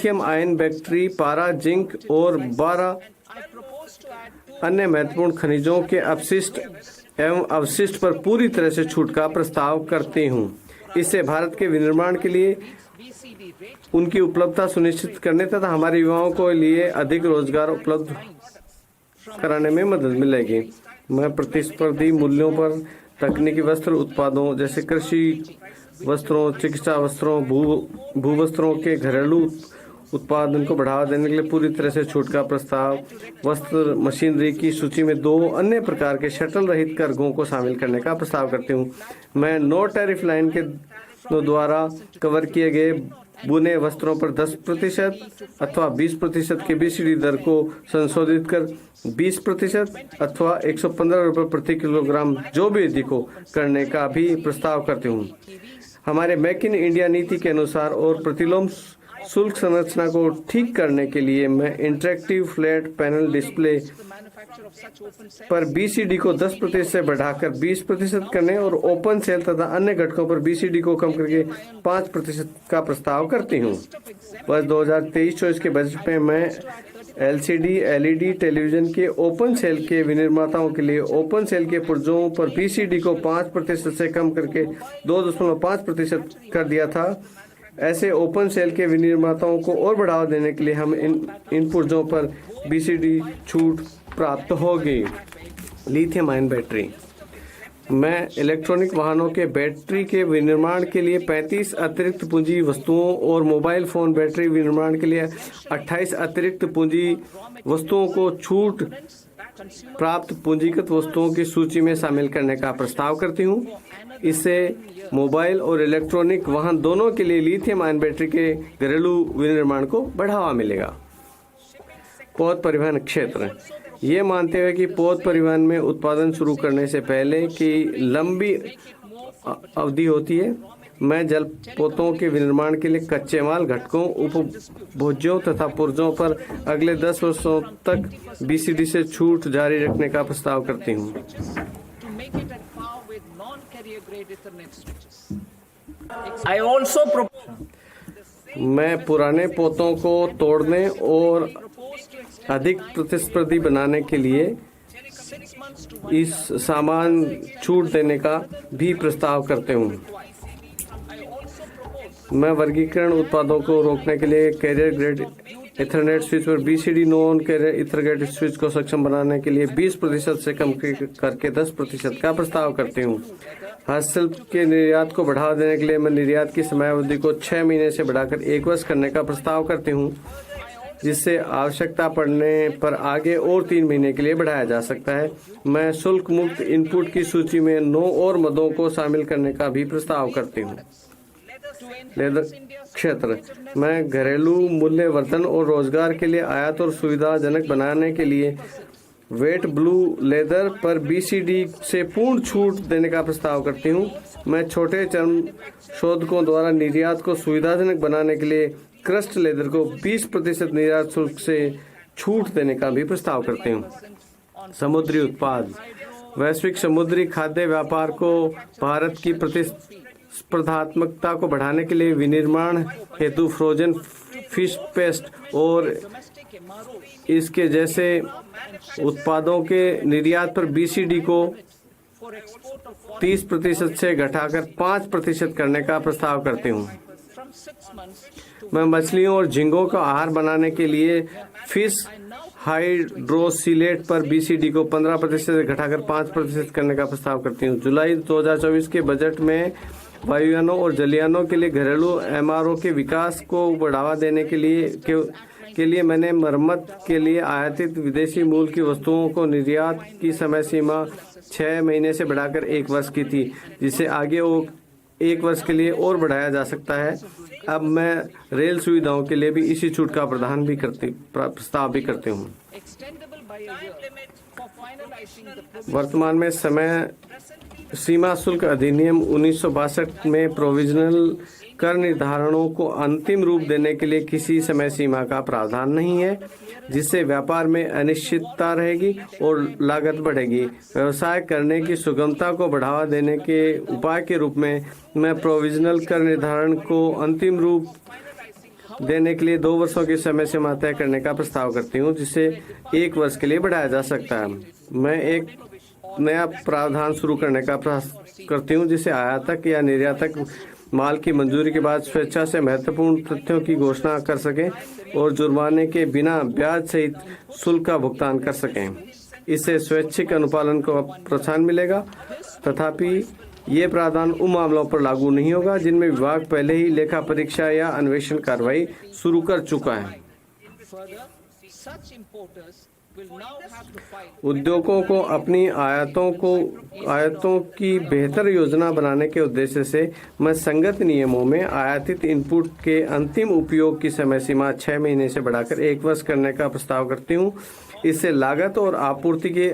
Lithium ion battery, पारा, zinc और 12 अन्य महत्वपूर्ण खनिजों के अपशिष्ट एवं अवशिष्ट पर पूरी तरह से छूट का प्रस्ताव करती हूँ। इससे भारत के विनिर्माण के लिए उनकी उपलब्धता सुनिश्चित करने तथा हमारे युवाओं को लिए अधिक रोजगार उपलब्ध कराने में मदद मिलेगी। मैं प्रतिस्पर्धी मूल्यों पर तकनीकी वस्त्र उत्पादों जैसे कृषि वस्त्रों, चिकित्सा वस्त्रों, भू वस्त्रों के घरेलू उत्पादन को बढ़ावा देने के लिए पूरी तरह से छूट का प्रस्ताव, वस्त्र मशीनरी की सूची में 2 अन्य प्रकार के शटल रहित करघों को शामिल करने का प्रस्ताव करती हूँ। मैं नो टैरिफ लाइन के द्वारा कवर किए गए बुने वस्त्रों पर 10% अथवा 20% के बीसीडी दर को संशोधित कर 20% अथवा 115 रुपये प्रति किलोग्राम जो भी अधिक हो करने का भी प्रस्ताव करती हूँ। हमारे मेक इन इंडिया नीति के अनुसार और प्रतिलोम शुल्क संरचना को ठीक करने के लिए मैं इंटरेक्टिव फ्लैट पैनल डिस्प्ले पर बीसीडी को 10% से बढ़ाकर 20% करने और ओपन सेल तथा अन्य घटकों पर बीसीडी को कम करके 5% का प्रस्ताव करती हूँ। वर्ष 2023-24 के बजट में मैं एलसीडी एलईडी टेलीविजन के ओपन सेल के विनिर्माताओं के लिए ओपन सेल के पुर्जों पर बीसीडी को 5% से कम करके 2.5% कर दिया था। ऐसे ओपन सेल के विनिर्माताओं को और बढ़ावा देने के लिए हम इन पुर्जों पर बीसीडी छूट प्राप्त होगी। लिथियम आयन बैटरी, मैं इलेक्ट्रॉनिक वाहनों के बैटरी के विनिर्माण के लिए 35 अतिरिक्त पूंजी वस्तुओं और मोबाइल फोन बैटरी विनिर्माण के लिए 28 अतिरिक्त पूंजी वस्तुओं को छूट प्राप्त पूंजीगत वस्तुओं की सूची में शामिल करने का प्रस्ताव करती हूँ। इससे मोबाइल और इलेक्ट्रॉनिक वाहन दोनों के लिए लिथियम आयन बैटरी के घरेलू विनिर्माण को बढ़ावा मिलेगा। पौध परिवहन क्षेत्र, ये मानते हुए कि पौध परिवहन में उत्पादन शुरू करने से पहले की लंबी अवधि होती है, मैं जलपोतों के विनिर्माण के लिए कच्चे माल घटकों, उपभोज्यों तथा पुर्जों पर अगले 10 वर्षों तक बीसीडी से छूट जारी रखने का प्रस्ताव करती हूँ। मैं पुराने पोतों को तोड़ने और अधिक प्रतिस्पर्धी बनाने के लिए इस सामान छूट देने का भी प्रस्ताव करते हूँ। मैं वर्गीकरण उत्पादों को रोकने के लिए कैरियर ग्रेड इथरनेट स्विच पर BCD non carrier ethernet switch को सक्षम बनाने के लिए 20% से कम करके 10% का प्रस्ताव करती हूँ। हस्तशिल्प के निर्यात को बढ़ावा देने के लिए मैं निर्यात की समयावधि को 6 महीने से बढ़ाकर 1 वर्ष करने का प्रस्ताव करती हूँ, जिससे आवश्यकता पड़ने पर आगे और 3 महीने के लिए बढ़ाया जा सकता है। मैं शुल्क मुक्त इनपुट की सूची में 9 और मदों को शामिल करने का भी प्रस्ताव करती हूँ। लेदर क्षेत्र, मैं घरेलू मूल्य वर्धन और रोजगार के लिए आयात और सुविधाजनक बनाने के लिए वेट ब्लू लेदर पर बीसीडी से पूर्ण छूट देने का प्रस्ताव करती हूँ। मैं छोटे चर्म शोधकों द्वारा निर्यात को सुविधाजनक बनाने के लिए क्रस्ट लेदर को 20% निर्यात शुल्क से छूट देने का भी प्रस्ताव करती हूँ। समुद्री उत्पाद, वैश्विक समुद्री खाद्य व्यापार को भारत की प्रतिस्पर्धात्मकता को बढ़ाने के लिए विनिर्माण हेतु फ्रोजन फिश पेस्ट और इसके जैसे उत्पादों के निर्यात पर बीसीडी को 30% से घटाकर 5% करने का प्रस्ताव करती हूँ। मैं मछलियों और झींगों का आहार बनाने के लिए फिश हाइड्रोसिलेट पर बीसीडी को 15% से घटाकर 5% करने का प्रस्ताव करती हूँ। जुलाई 2024 के बजट में वायुयानों और जलयानों के लिए घरेलू एमआरओ के विकास को बढ़ावा देने के लिए मैंने मरम्मत के लिए आयातित विदेशी मूल की वस्तुओं को निर्यात की समय सीमा 6 महीने से बढ़ाकर 1 वर्ष की थी, जिसे आगे 1 वर्ष के लिए और बढ़ाया जा सकता है। अब मैं रेल सुविधाओं के लिए भी इसी छूट का प्रस्ताव भी करती हूँ। वर्तमान में समय सीमा शुल्क अधिनियम 1962 में प्रोविजनल कर निर्धारणों को अंतिम रूप देने के लिए किसी समय सीमा का प्रावधान नहीं है, जिससे व्यापार में अनिश्चितता रहेगी और लागत बढ़ेगी। व्यवसाय करने की सुगमता को बढ़ावा देने के उपाय के रूप में मैं प्रोविजनल कर निर्धारण को अंतिम रूप देने के लिए 2 वर्षों की समय सीमा तय करने का प्रस्ताव करती हूँ, जिसे 1 वर्ष के लिए बढ़ाया जा सकता है। मैं एक नया प्रावधान शुरू करने का प्रयास करती हूँ, जिसे आयातक या निर्यातक माल की मंजूरी के बाद स्वेच्छा से महत्वपूर्ण तथ्यों की घोषणा कर सकें और जुर्माने के बिना ब्याज सहित शुल्क का भुगतान कर सकें। इससे स्वैच्छिक अनुपालन को प्रोत्साहन मिलेगा। तथापि ये प्रावधान उन मामलों पर लागू नहीं होगा जिनमें विभाग पहले ही लेखा परीक्षा या अन्वेषण कार्रवाई शुरू कर चुका है। उद्योगों को अपनी आयातों की बेहतर योजना बनाने के उद्देश्य से मैं संगत नियमों में आयातित इनपुट के अंतिम उपयोग की समय सीमा 6 महीने से बढ़ाकर 1 वर्ष करने का प्रस्ताव करती हूँ। इससे लागत और आपूर्ति के